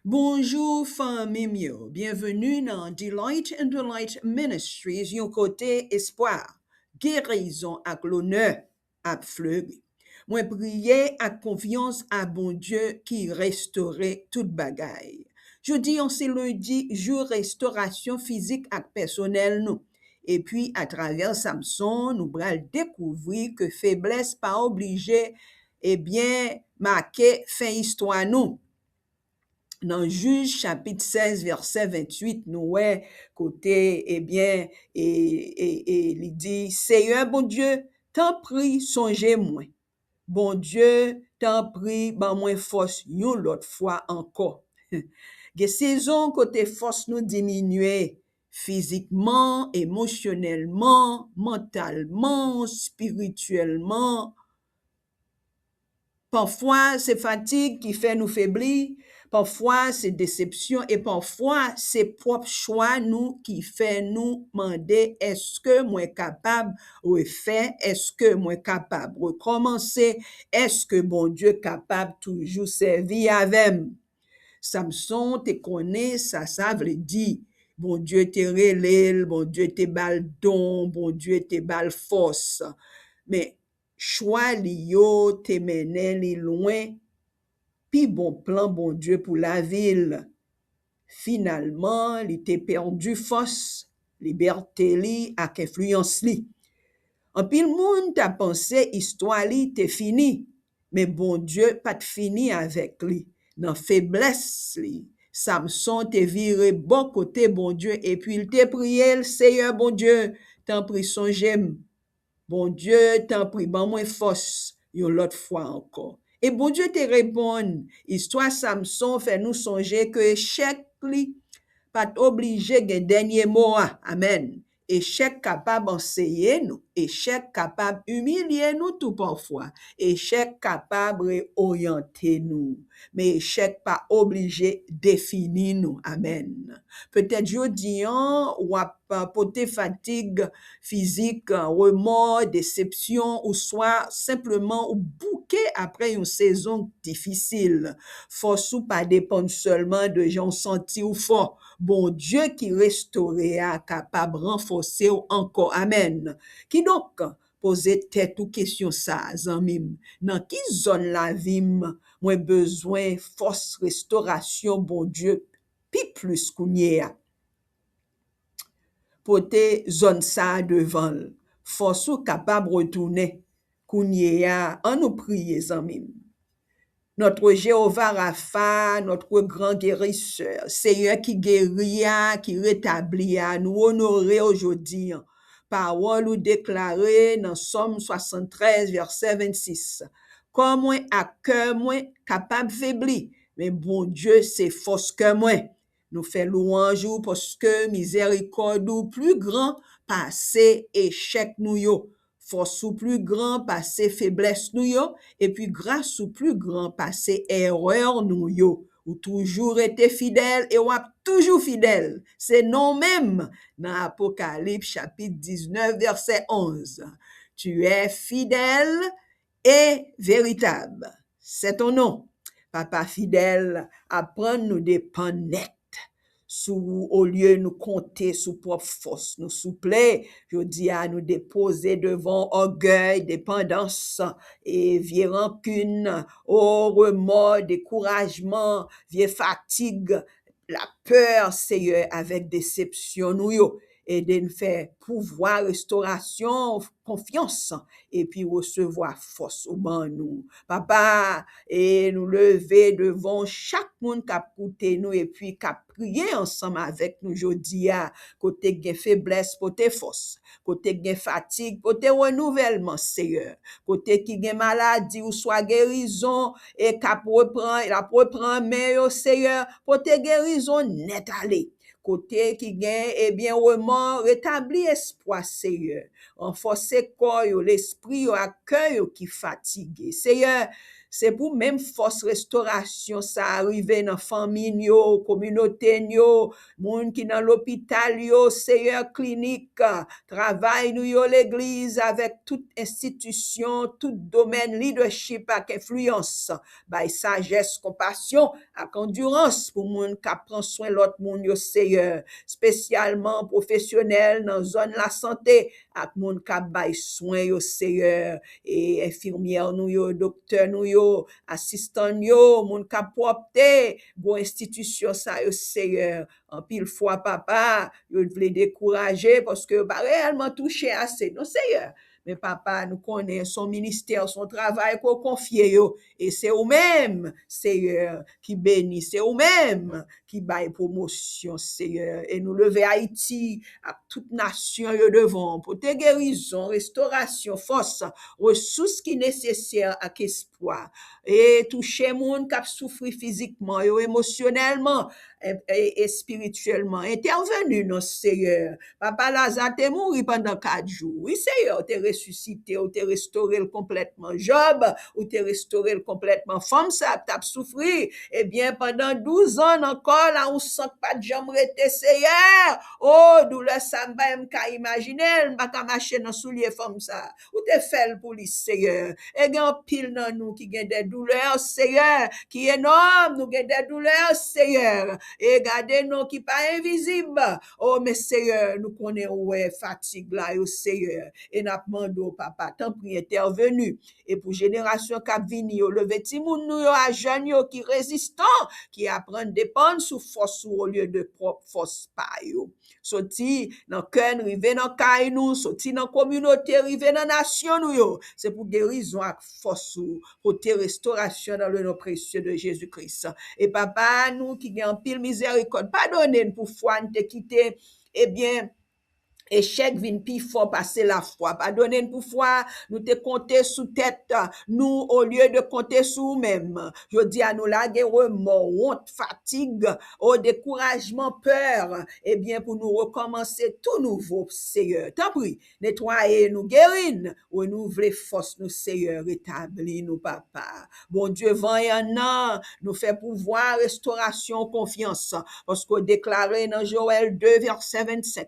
Bonjour, famille mio. Bienvenue dans Delight and Delight Ministries, yon côté espoir, guérison ak l'honneur ap fleuri. Moi prier ak confiance à bon Dieu qui restaurait toute bagaille. Jeudi, on c'est lundi, jour restauration physique ak personnel nous. Et puis, à travers Samson, nous allons découvrir que faiblesse pas obligée, eh bien, marquer fin histoire nous. Dans Juge chapitre 16, verset 28, nous ouais, côté, eh bien, il dit, Seigneur, bon Dieu, t'en prie, songez-moi. Bon Dieu, t'en prie, ban moins force, yon l'autre fois encore. Ge saison côté force nous diminuer physiquement, émotionnellement, mentalement, spirituellement. Parfois, c'est fatigue qui fait nous faiblir. Parfois, c'est déception et parfois, c'est propre choix nous qui fait nous demander est-ce que moi capable de faire, est-ce que moi capable de recommencer, est-ce que bon Dieu capable toujours servir avec. Samson te connaît, ça veut dire bon Dieu te relève, bon Dieu te bal don, bon Dieu te bal force. Mais choix li yo te menen li loin, pi bon plan bon Dieu pour la ville. Finalement, li te perdu force, liberté li ak influence li. En pile moun ta pensé histoire li te fini, mais bon Dieu pas fini avec li. Dans faiblesse li, Samson te viré bon côté bon Dieu et puis il te prié, Seigneur bon Dieu, t'en prie songez-moi. Bon Dieu, t'en prie, ban moins force, yon l'autre fois encore. Et bon Dieu te répond, histoire Samson fait nous songer que échec li, pas obligé gen dernier mot. Amen. Échec capable enseigner nous, échec capable humilier nous tout parfois, échec capable orienter nous, mais échec pas obligé définir nous. Amen. Peut-être jodi ou porter fatigue physique, remords, déception ou soit simplement ou bouquet après une saison difficile. Force ou pas dépendre seulement de gens sentis ou fort. Bon Dieu qui restaurea capable renforcer ou encore. Amen. Qui donc poser tête ou question ça, zanmim. Dans qui zone la vie, moi besoin force restauration, bon Dieu, pi plus kounye a. Pote zone ça devant, force ou capable retourner, kounye a, en nous prier, zanmim. Notre Jéhovah Rapha, notre grand guérisseur, Seigneur qui guérit, qui rétablit, nous honorer aujourd'hui. Parole ou déclarée dans Somme 73, verset 26. Comme moi, à cœur moi, capable faibli, mais bon Dieu, c'est force que moi. Nous fait louange parce que miséricorde ou plus grand, passé échec nous yo. Force ou plus grand, passé faiblesse nous yo, et puis grâce ou plus grand, passé erreur nous yo, ou toujours été fidèle et ou toujours fidèle. C'est non même dans Apocalypse chapitre 19, verset 11. Tu es fidèle et véritable. C'est ton nom. Papa fidèle, apprends-nous dépend net. Au lieu de nous compter sous propre force, nous souple, je dis à nous déposer devant orgueil, dépendance et vieille rancune, remords, découragement, vieille fatigue, la peur, Seigneur, avec déception, nous yo, et de nous faire pouvoir, restauration, confiance, et puis recevoir force au ban nous. Papa, et nous lever devant chaque monde qui a écouté nous, et puis qui a prié ensemble avec nous aujourd'hui, côté gen faiblesse, côté force, côté gen fatigue, côté renouvellement, Seigneur, côté qui gen maladie ou soit guérison, et qui reprend main, Seigneur, côté guérison net aller. Côté qui gagne, eh bien, remords, rétabli espoir, Seigneur. Renforcer corps, l'esprit, à cœur qui fatigué. Seigneur, c'est pour même force restauration ça arrive dans famille yo, communauté yo, moun qui dans l'hôpital yo, Seigneur clinique, travail nous yo l'église avec toute institution, tout domaine leadership avec influence, by sagesse, compassion, avec endurance pour moun qui prend soin l'autre moun yo Seigneur, spécialement professionnel dans zone la santé, avec moun qui bay soin yo Seigneur, et infirmière nous yo, docteur nous yo, assistant yo, moun ka propre bon institution ça yo Seigneur, en pile fois papa, yo vle décourager parce que pas réellement touché assez, non Seigneur. Mais papa, nous connaissons son ministère, son travail qu'on confie yo, et c'est eux-mêmes, Seigneur, qui bénit, c'est eux-mêmes qui baille promotion, Seigneur, et nous lever Haïti à toute nation yo devant pour te guérison, restauration, force, ressources qui nécessaires à espoir, et toucher moun qui souffre physiquement et émotionnellement et spirituellement, intervenu non Seigneur. Papa Lazare t'est mouru pendant 4 jours. Oui Seigneur, t'es ressuscité, ou t'es restauré complètement Job, ou t'es restauré complètement femme ça, t'as souffri. Eh bien pendant 12 ans encore là on sent pas de jambe rete Seigneur. Oh douleur ça m'pa imaginer, m'pa ka marcher dans soulier femme ça. Ou t'es fait pour lui Seigneur. Et gen pile dans nous qui gen des douleurs Seigneur, qui énorme nous gen des douleurs Seigneur. Et gardez nous qui pas invisible. Oh, mais Seigneur, nous connaissons ouais fatigue là, yo Seigneur. Et n'a demandé au papa, tant pis intervenu. Et pour génération qui vini, yo levé ti moun nou yo à jeune yo qui résistant, qui apprend dépendre sous force au lieu de propre force pa yo. Soti dans cœur, rive dans kay nou, soti dans communauté, rive dans nation nou yo. C'est pour guérison ak force pour te restauration dans le nom précieux de Jésus-Christ. Et papa, nous qui gagnons pile miséricorde, pardonnez-nous pour foi nous te quitter, eh bien, échec vin pi fort passer la foi. Pardonnez-nous pour foi, nous te compter sous tête, nous, au lieu de compter sous nous-mêmes. Je dis à nous la remords, honte, fatigue, au découragement, peur, eh bien, pour nous recommencer tout nouveau, Seigneur. Tant pis, nettoyez nous, guéris ou nous voulons force, nous, Seigneur, rétablis nous, papa. Bon Dieu, vent y en a, nous fait pouvoir, restauration, confiance, parce qu'on déclaré dans Joël 2, verset 25,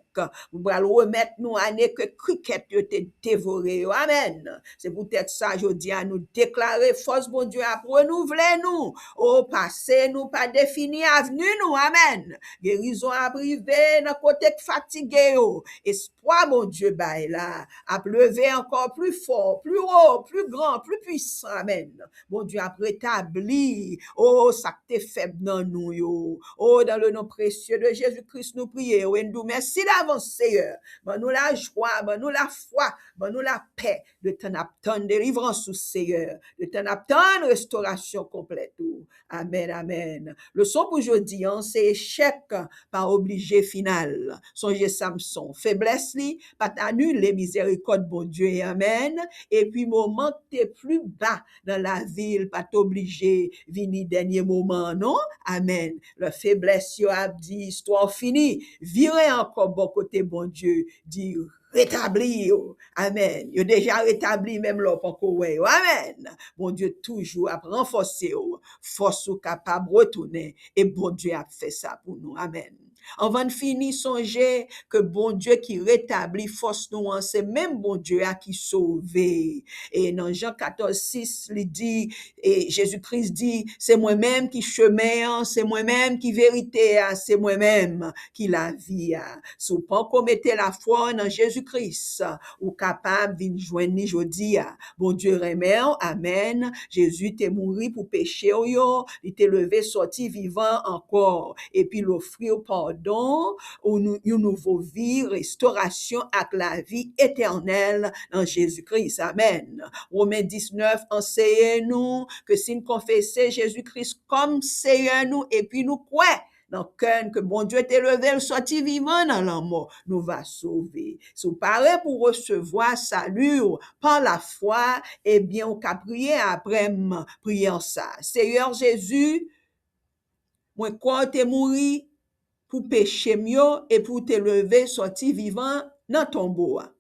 vous allez remettre nous année que cricket yo te dévoré. Amen. C'est peut-être ça, je dis à nous déclarer force, bon Dieu, à renouveler nous, au passé, nous pas défini avenir nous. Amen. Guérison à privé, dans côté fatigué, espoir, bon Dieu, bail là, à lever encore plus fort, plus haut, plus grand, plus puissant. Amen. Bon Dieu, à rétablir, oh, ça que t'es faible dans nous, yo. Oh, dans le nom précieux de Jésus-Christ, nous prions, et nous merci d'avance, Seigneur. Ben nous la joie, ben nous la foi, ben nous la paix, de t'en attendre délivrance sous Seigneur, de t'en attendre restauration complète. Amen, amen. Le son pour aujourd'hui, c'est échec par obligé final. Songez Samson, faiblesse li, pas annuler miséricorde, bon Dieu, et amen. Et puis moment t'es plus bas dans la ville, pas t'obliger, vini dernier moment, non? Amen. La faiblesse, yo a dit, histoire finie, virez encore bon côté, bon Dieu, dit rétablir. Amen. Yo déjà rétabli même là pas ouais. Amen. Bon Dieu toujours a renforcé force ou capable retourner et bon Dieu a fait ça pour nous. Amen. Avant de finir, songez que bon Dieu qui rétablit force nous, c'est même bon Dieu à qui sauver. Et dans Jean 14:6, il dit, et Jésus-Christ dit, c'est moi-même qui chemin, c'est moi-même qui vérité, c'est moi-même qui la vie. Si vous pas commettez la foi dans Jésus-Christ, ou capable de joindre ni jodi. Bon Dieu remet, amen. Jésus t'est mouru pour pécher, il t'est levé, sorti vivant encore, et puis l'offrir pardon, une nouvelle vie, restauration avec la vie éternelle en Jésus-Christ. Amen. Romains 19, enseignez-nous que si nous confessons Jésus-Christ comme Seigneur nous, et puis nous croyons dans le cœur que bon Dieu t'est levé, le sorti vivant dans la mort, nous va sauver. Si vous parlez pour recevoir salut par la foi, eh bien, on peut prier après prier ça. Seigneur Jésus, moi, quand t'es mouru, pour pécher mieux et pour te lever, sortir vivant dans ton bois.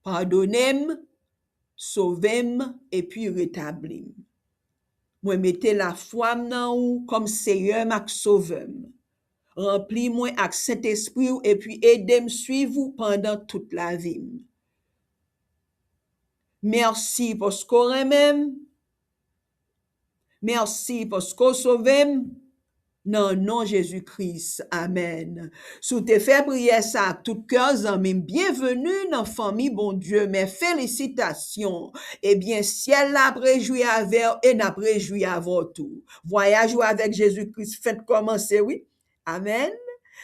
Pardonnez-moi sauvem et puis rétablim. Moi mette la foi nan ou comme Seigneur mak sauvem. Remplis-moi avec Saint-Esprit et puis aidez-moi suivre pendant toute la vie. Merci parce qu'on aime. Merci parce qu'on sauve. Non, non, Jésus-Christ. Amen. Sous tes fait prier ça, tout cœur, amen. Bienvenue dans la famille, bon Dieu. Mes félicitations. Eh bien, ciel l'a réjoui avec et n'a réjoui avec tout. Voyage avec Jésus-Christ, faites commencer, oui. Amen.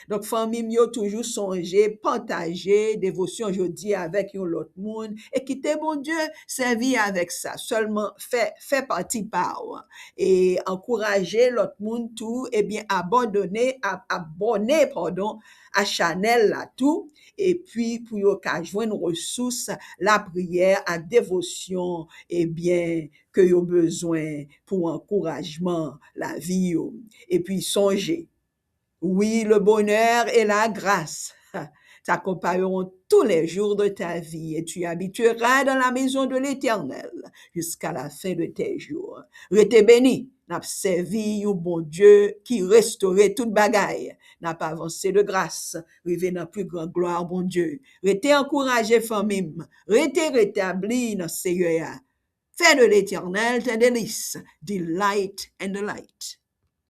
Donc, famille, yo toujours songer, partager, dévotion jeudi avec l'autre monde, et quitter bon Dieu, servir avec ça. Seulement, fait partie par. Et encourager l'autre monde tout, eh bien, abonner, pardon, à Chanel là tout, et puis, pour yo ka joindre ressources, la prière, à dévotion, eh bien, que yo besoin pour encouragement, la vie, yo. Et puis, songer. Oui, le bonheur et la grâce t'accompagneront tous les jours de ta vie et tu habiteras dans la maison de l'Éternel jusqu'à la fin de tes jours. Rete béni, n'a servi un bon Dieu qui restaurait toute bagaille, n'a pas avancé de grâce, rivé dans plus grande gloire, bon Dieu. Rete encouragé, famille, rete rétabli dans Seigneur. Fais de l'Éternel tes délices, delight and delight.